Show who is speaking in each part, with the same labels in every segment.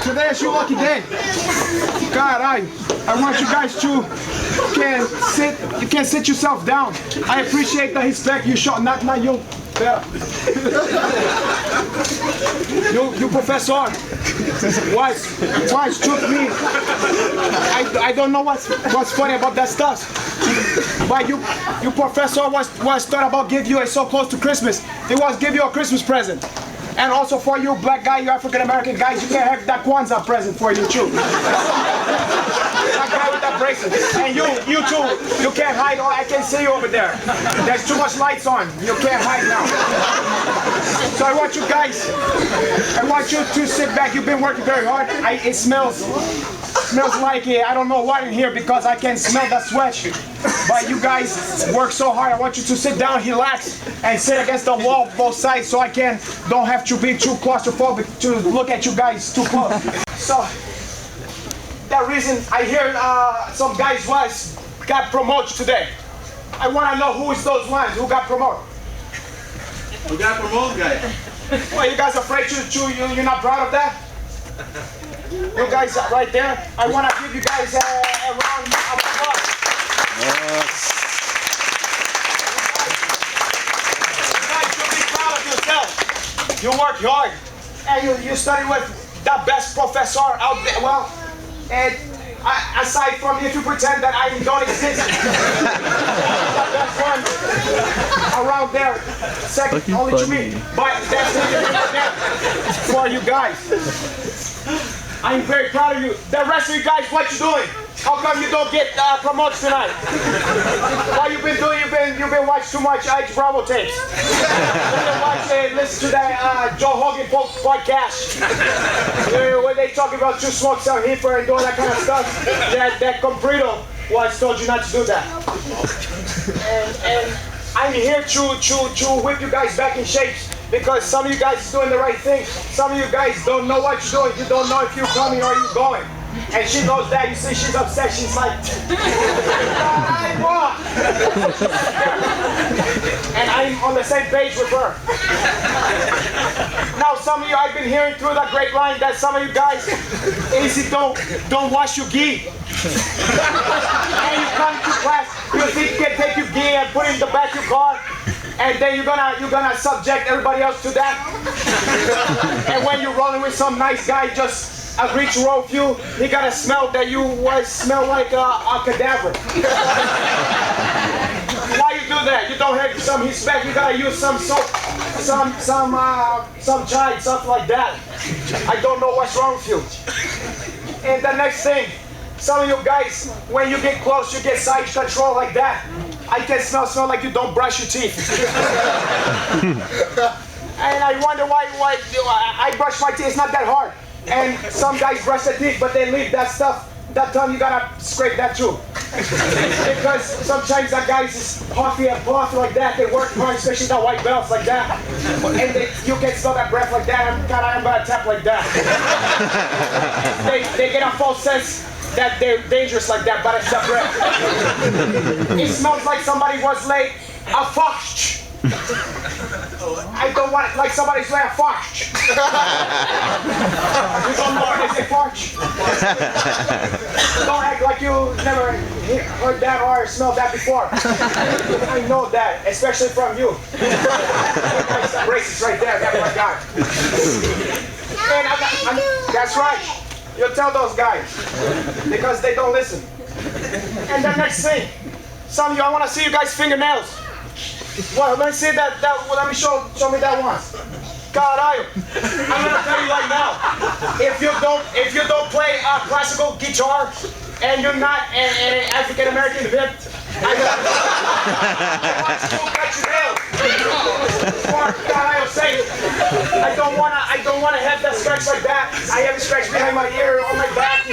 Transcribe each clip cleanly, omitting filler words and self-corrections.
Speaker 1: Today is your lucky day. Caralho, I want you guys to sit yourself down. I appreciate the respect you show. Not you. Pera. You professor. Why took me? I don't know what's funny about that stuff. But you professor was thought about give you a so close to Christmas. It was give you a Christmas present. And also for you black guy, you African American guys, you can have that Kwanzaa present for you too. That guy with that bracelet. And you too, you can't hide. I can see you over there. There's too much lights on. You can't hide now. So I want you to sit back. You've been working very hard. It smells like I don't know what in here because I can smell the sweat. But you guys work so hard. I want you to sit down, relax, and sit against the wall both sides so I don't have to be too claustrophobic to look at you guys too close. So that reason I hear some guys got promoted today. I want to know who is those ones who got promoted.
Speaker 2: Who got promoted, guys?
Speaker 1: Well, you guys afraid you're not proud of that? You guys are right there. I want to give you guys a round of applause. You guys should be proud of yourself. You work hard and you study with the best professor out there. Well, and aside from if you pretend that I don't exist, the best one around there, second only to me. But that's for you guys. I'm very proud of you. The rest of you guys, what you doing? How come you don't get promoted tonight? What you been doing? You've been watching too much H Bravo tapes. Listen to that Joe Hogan podcast where they talk about you smoke some heifer and doing that kind of stuff. That Comprito was told you not to do that. And I'm here to whip you guys back in shape. Because some of you guys is doing the right thing. Some of you guys don't know what you're doing. You don't know if you're coming or you're going. And she knows that. You see, she's upset. She's like, I walk. And I'm on the same page with her. Now, some of you, I've been hearing through the grapevine that some of you guys easy don't wash your gi. And you come to class, you think you can take your gi and put it in the back of your car. And then you're gonna subject everybody else to that. And when you're rolling with some nice guy, just agree to roll with you, he gotta smell that you smell like a cadaver. Why you do that? You don't have some respect. You gotta use some soap, some chai, something like that. I don't know what's wrong with you. And the next thing, some of you guys, when you get close, you get side control like that. I can smell like you don't brush your teeth. And I wonder why I brush my teeth. It's not that hard. And some guys brush their teeth, but they leave that stuff. That time you gotta scrape that too. Because sometimes that guys is puffy and puff like that. They work hard, especially the white belts like that. And you can smell that breath like that. I'm gonna tap like that. They get a false sense that they're dangerous like that, but it's the breath. It smells like somebody was late. A fox. I don't want it like somebody's late. A fox. You don't know what they say, fox. Don't act like you never heard that or smelled that before. I know that, especially from you. Racist right there, that's my guy. And that's right. You tell those guys, because they don't listen. And the next thing, some of you, I want to see you guys' fingernails. Well, let me see that let me show me that one. Caralho. I'm gonna tell you right now, if you don't play classical guitar and you're not an African American hip, I want you to cut your nails. For Caralho's sake. I don't wanna have that scratch like that. I have a scratch behind my ear, on my back,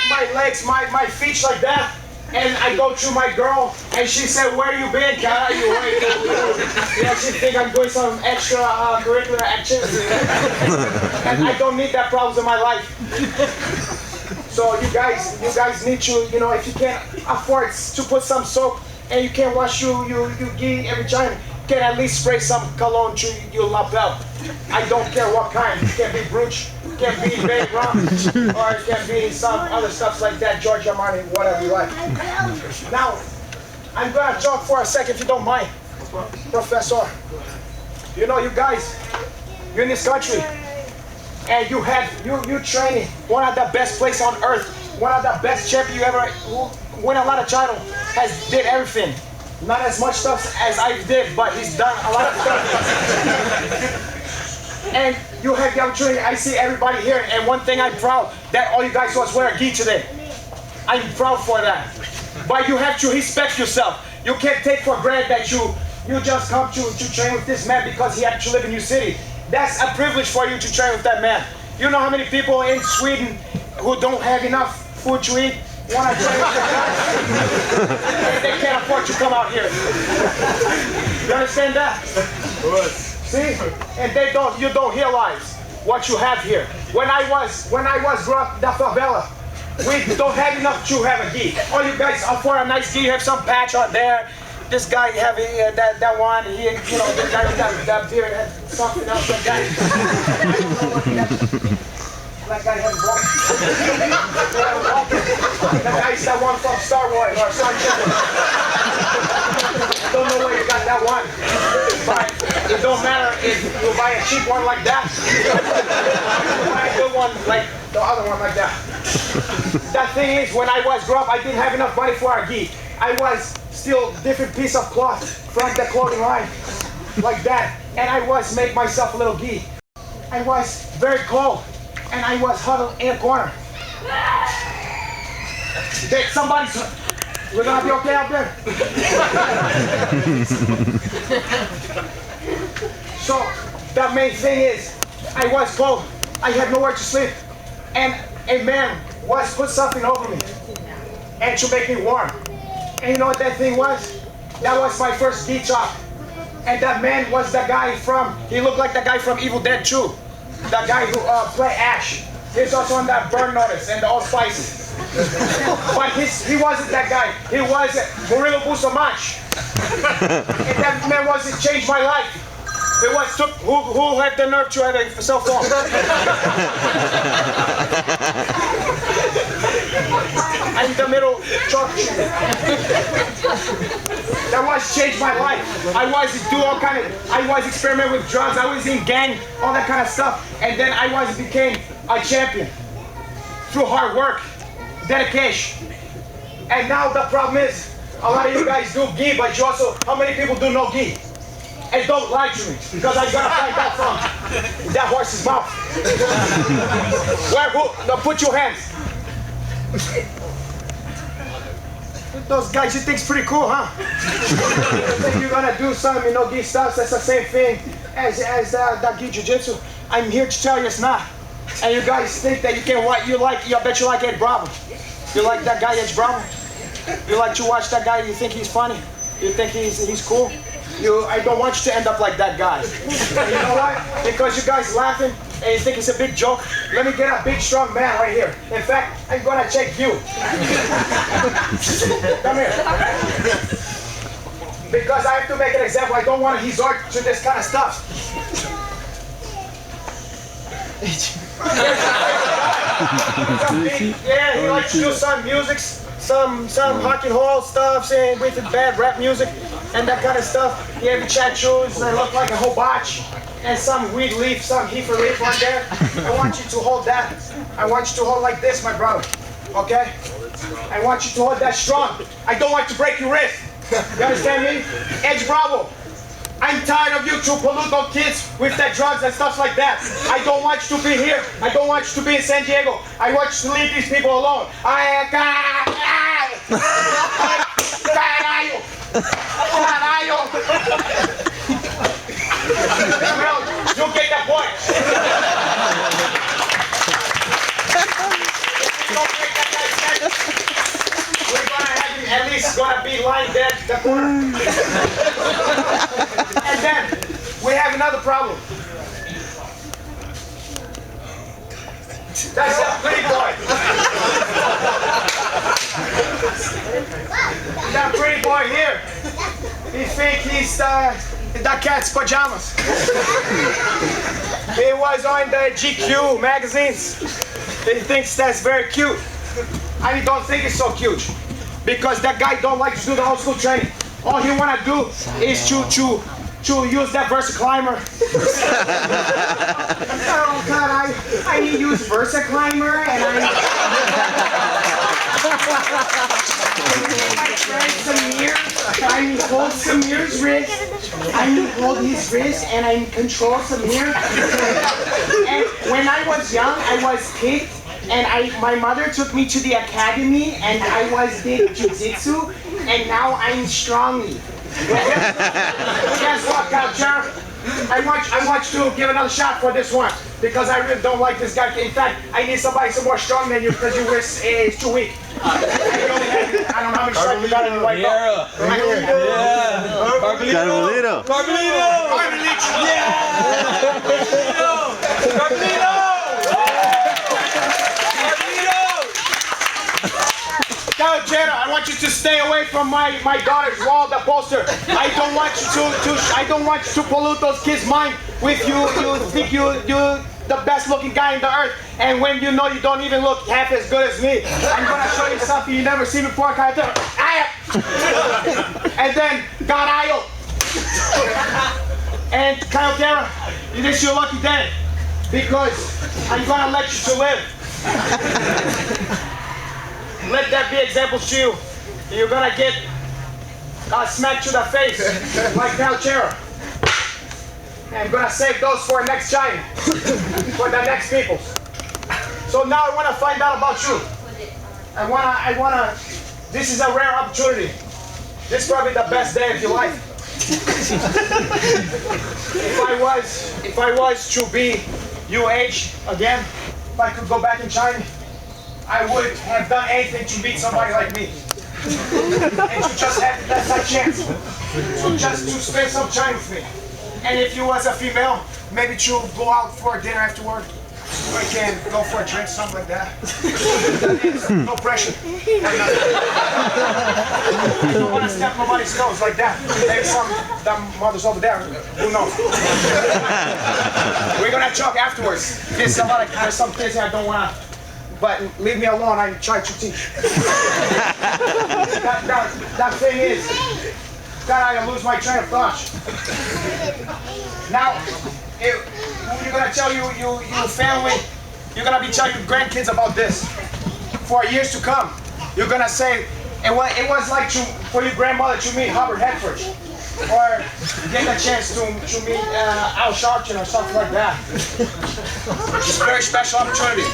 Speaker 1: my legs, my feet like that. And I go to my girl, and she said, "Where you been, Cara? Yeah, she think I'm doing some extra curricular activity, and I don't need that problems in my life." So you guys need to, if you can't afford to put some soap and you can't wash your gi every time, can at least spray some cologne to your lapel. I don't care what kind. It can be brooch, it can be red rum, or it can be some other stuff like that, Giorgio Armani, whatever you like. Now, I'm gonna talk for a second if you don't mind, Professor. You know, you guys, you're in this country, and you training one of the best places on earth, one of the best champions you ever win a lot of titles, did everything. Not as much stuff as I did, but he's done a lot of stuff. And you have the opportunity, I see everybody here, and one thing I'm proud, that all you guys was wearing gi today. I'm proud for that. But you have to respect yourself. You can't take for granted that you just come to train with this man because he had to live in your city. That's a privilege for you to train with that man. You know how many people in Sweden who don't have enough food to eat want to train with that guy? And they can't afford to come out here. You understand that? See? And you don't realize what you have here. When I was growing up in the favela, we don't have enough to have a gi. All you guys are for a nice gi, you have some patch out there. This guy having that one, the guy with that beard had something else. That guy, that guy had one. That guy's that one from Star Wars or Star Trek. I don't know where you got that one, but it don't matter if you buy a cheap one like that. You buy a good one like the other one like that. That thing is, when I was growing up, I didn't have enough money for a gi. I was still different piece of cloth from the clothing line, like that. And I was make myself a little gi. I was very cold, and I was huddled in a corner. We're gonna be okay out there. So the main thing is, I was cold. I had nowhere to sleep, and a man was put something over me, and to make me warm. And you know what that thing was? That was my first gi chop. And that man was the guy he looked like the guy from Evil Dead 2. The guy who played Ash. He's also on that Burn Notice and the All Spices. But he wasn't that guy. He was Murilo Bustamante. And that man changed my life. It was who had the nerve to have a cell phone? I'm in the middle talking. That was changed my life. I was experimenting with drugs. I was in gang, all that kind of stuff. And then I became a champion through hard work, dedication. And now the problem is, a lot of you guys do gi, but you also, how many people do no gi? And don't lie to me, because I gotta find out from that horse's mouth. Now put your hands. Those guys, you think's pretty cool, huh? You think you're gonna do some, gi stuff, that's the same thing as the gi jiu-jitsu. I'm here to tell you it's not. And you guys think that you can, I bet you like Ed Bravo. You like that guy, Ed Bravo? You like to watch that guy, you think he's funny? You think he's cool? I don't want you to end up like that guy. You know why? Because you guys laughing and you think it's a big joke. Let me get a big, strong man right here. In fact, I'm gonna check you. Come here. Because I have to make an example. I don't want to resort to this kind of stuff. Yeah, he likes to do some music, some rock and roll stuff, saying with bad rap music and that kind of stuff. He have tattoos that look like a whole botch and some weed leaf, some heifer leaf on there. I want you to hold that. I want you to hold like this, my brother. Okay? I want you to hold that strong. I don't want to break your wrist. You understand me? Edge Bravo. I'm tired of you to pollute on kids with that drugs and stuff like that. I don't want you to be here. I don't want you to be in San Diego. I want you to leave these people alone. Caralho! You get that point. We're gonna have him at least gonna be lying dead in the corner. And then we have another problem. That's a pretty boy. That pretty boy here. He think he's the cat's pajamas. He was on the GQ magazines. He thinks that's very cute. I don't think it's so cute because that guy don't like to do the old school training. All he wanna do is to use that Versa climber. Oh God, I use Versa climber and I hold Samir's wrist. I hold his wrist and I control Samir. And when I was young, I was kicked. And my mother took me to the academy and I did jiu-jitsu and now I'm strongly. Guess what, Galcher? I want you to give another shot for this one because I really don't like this guy. In fact, I need somebody some more strong than you because your wrist is too weak. I don't know how much strength you got in your white belt.
Speaker 3: Carbolito.
Speaker 1: Galcher, I want you to stay away from my daughter's wall, the poster. I don't want you to pollute those kids' mind with you think you're the best looking guy in the earth, and when you know you don't even look half as good as me. I'm gonna show you something you never seen before, Galcher. And then Garayo. And Galcher, this is your lucky day because I'm gonna let you to live. Let that be examples to you. You're gonna get smacked to the face like Galcher. I'm gonna save those for next time, for the next people. So now I wanna find out about you. I wanna. This is a rare opportunity. This is probably the best day of your life. If I was to be your age again, if I could go back in time, I would have done anything to meet somebody like me. And to just have that chance. Just to spend some time with me. And if you was a female, maybe to go out for dinner afterward. Or you can go for a drink, something like that. No pressure. I don't want to step nobody's toes like that. Maybe some mothers over there. Who knows? We're gonna talk afterwards. There's some things I don't wanna. But leave me alone, I try to teach. That thing is, that I lose my train of thought. Now, you're gonna tell your family, you're gonna be telling your grandkids about this. For years to come, you're gonna say, it was like for your grandmother to meet Hubbard Hedford. Or get a chance to meet Al Sharpton or something like that. It's a very special opportunity.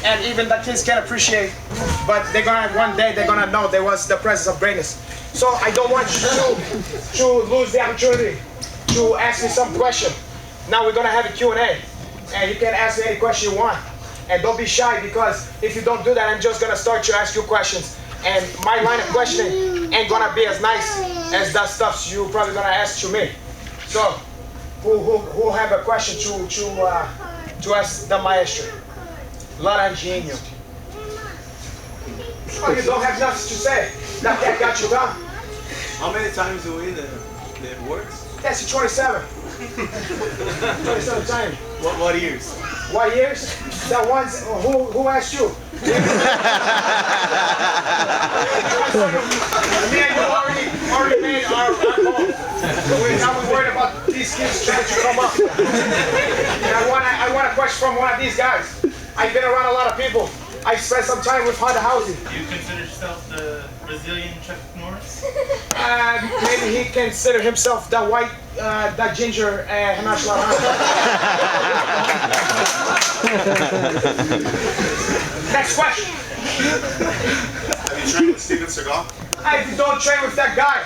Speaker 1: And even the kids can appreciate, but one day they're gonna know there was the presence of greatness. So I don't want you to lose the opportunity to ask me some question. Now we're gonna have a Q&A, and you can ask me any question you want. And don't be shy, because if you don't do that, I'm just gonna start to ask you questions. And my line of questioning ain't gonna be as nice as that stuff you probably gonna ask to me. So, who have a question to ask the maestro? Laranjinho. Oh, you don't have nothing to say. That got you done.
Speaker 2: How many times do we the words?
Speaker 1: That's 27. 27 times.
Speaker 2: What years?
Speaker 1: What years? The ones who asked you? Me and you already made our goal. Now we're worried about these kids trying to come up. And I want a question from one of these guys. I've been around a lot of people. I spent some time with Honda Housing.
Speaker 4: Do you consider yourself the Brazilian Chuck Norris?
Speaker 1: Maybe he consider himself the white, the ginger Renato Laranja. Next question.
Speaker 2: Have you trained with Steven Seagal?
Speaker 1: I don't train with that guy.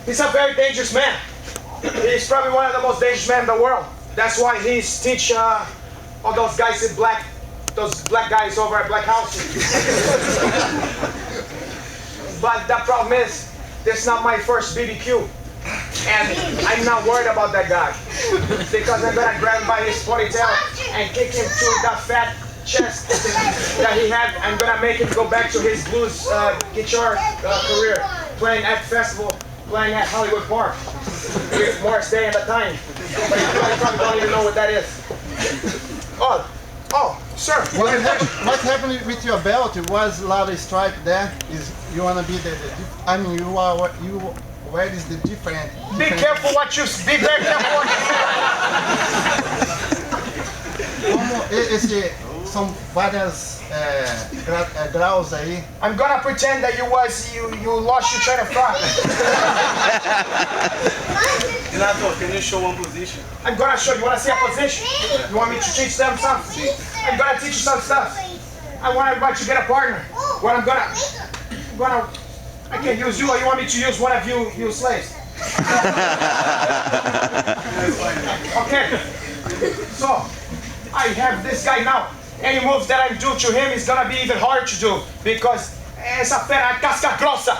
Speaker 1: He's a very dangerous man. He's probably one of the most dangerous men in the world. That's why he's teach all those guys in black, those black guys over at Black House. But the problem is, this is not my first BBQ. And I'm not worried about that guy. Because I'm gonna grab him by his ponytail and kick him to that fat chest that he had. I'm gonna make him go back to his blues guitar career, playing at festival playing at Hollywood Park. With Morris Day at the time. But you probably don't even know what that is. Oh, sir.
Speaker 3: What happened with your belt? It was a lot of stripe there. Is you wanna be I mean, where is the different?
Speaker 1: Be careful what you. Be very careful what you say.
Speaker 3: São várias graus aí.
Speaker 1: I'm gonna pretend that you lost your train of thought.
Speaker 2: Renato, can you show one position?
Speaker 1: I'm gonna show you. Wanna see a position? You want me to teach them something? I'm gonna teach you some stuff. I want everybody to get a partner. What I'm gonna I can use you, or you want me to use one of you slaves? Okay. So I have this guy now. Any move that I do to him is gonna be even harder to do because essa fera é casca grossa.